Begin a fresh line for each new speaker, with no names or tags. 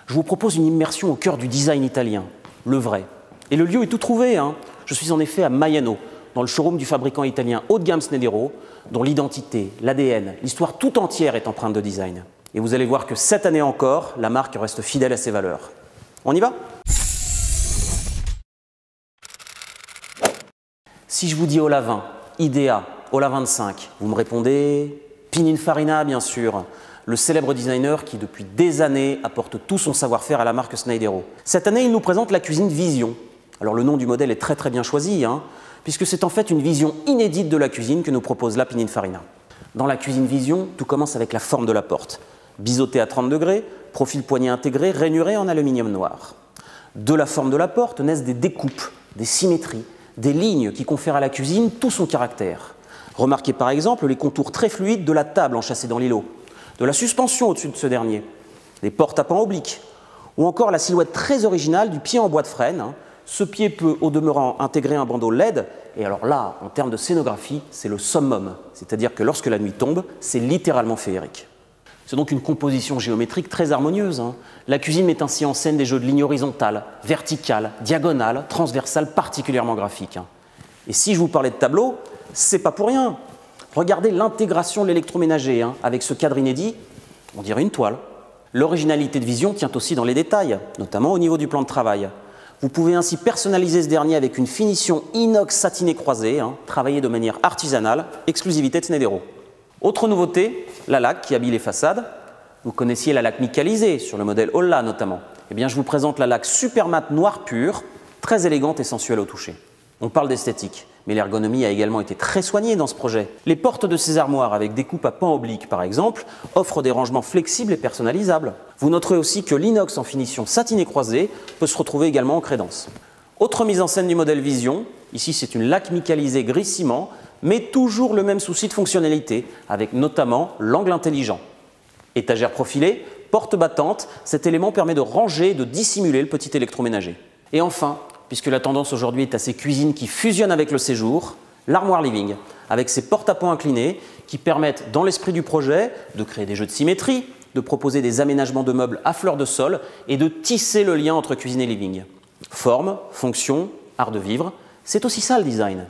Je vous propose une immersion au cœur du design italien, le vrai. Et le lieu est tout trouvé, hein. Je suis en effet à Maiano, dans le showroom du fabricant italien haut de gamme Snedero, dont l'identité, l'ADN, l'histoire tout entière est empreinte de design. Et vous allez voir que cette année encore, la marque reste fidèle à ses valeurs. On y va? Si je vous dis Ola 20, Idea, Ola 25, vous me répondez Pininfarina, bien sûr, le célèbre designer qui depuis des années apporte tout son savoir-faire à la marque Snedero. Cette année, il nous présente la cuisine Vision. Alors le nom du modèle est très bien choisi, hein, puisque c'est en fait une vision inédite de la cuisine que nous propose la Pininfarina. Dans la cuisine Vision, tout commence avec la forme de la porte. Biseauté à 30 degrés, profil poignée intégré, rainuré en aluminium noir. De la forme de la porte naissent des découpes, des symétries, des lignes qui confèrent à la cuisine tout son caractère. Remarquez par exemple les contours très fluides de la table enchâssée dans l'îlot, de la suspension au-dessus de ce dernier, des portes à pans obliques, ou encore la silhouette très originale du pied en bois de frêne. Ce pied peut au demeurant intégrer un bandeau LED, et alors là, en termes de scénographie, c'est le summum, c'est-à-dire que lorsque la nuit tombe, c'est littéralement féerique. C'est donc une composition géométrique très harmonieuse. La cuisine met ainsi en scène des jeux de lignes horizontales, verticales, diagonales, transversales particulièrement graphiques. Et si je vous parlais de tableau, c'est pas pour rien. Regardez l'intégration de l'électroménager avec ce cadre inédit, on dirait une toile. L'originalité de Vision tient aussi dans les détails, notamment au niveau du plan de travail. Vous pouvez ainsi personnaliser ce dernier avec une finition inox satiné croisé, travaillée de manière artisanale, exclusivité de Snedero. Autre nouveauté, la laque qui habille les façades. Vous connaissiez la laque micalisée, sur le modèle Olla notamment. Eh bien, je vous présente la laque super mat noir pur, très élégante et sensuelle au toucher. On parle d'esthétique, mais l'ergonomie a également été très soignée dans ce projet. Les portes de ces armoires avec découpe à pans obliques, par exemple, offrent des rangements flexibles et personnalisables. Vous noterez aussi que l'inox en finition satinée croisée peut se retrouver également en crédence. Autre mise en scène du modèle Vision, ici c'est une laque micalisée gris ciment, mais toujours le même souci de fonctionnalité, avec notamment l'angle intelligent. Étagère profilée, porte battante, cet élément permet de ranger et de dissimuler le petit électroménager. Et enfin, puisque la tendance aujourd'hui est à ces cuisines qui fusionnent avec le séjour, l'armoire living, avec ses portes à pans inclinés qui permettent, dans l'esprit du projet, de créer des jeux de symétrie, de proposer des aménagements de meubles à fleur de sol et de tisser le lien entre cuisine et living. Forme, fonction, art de vivre, c'est aussi ça le design.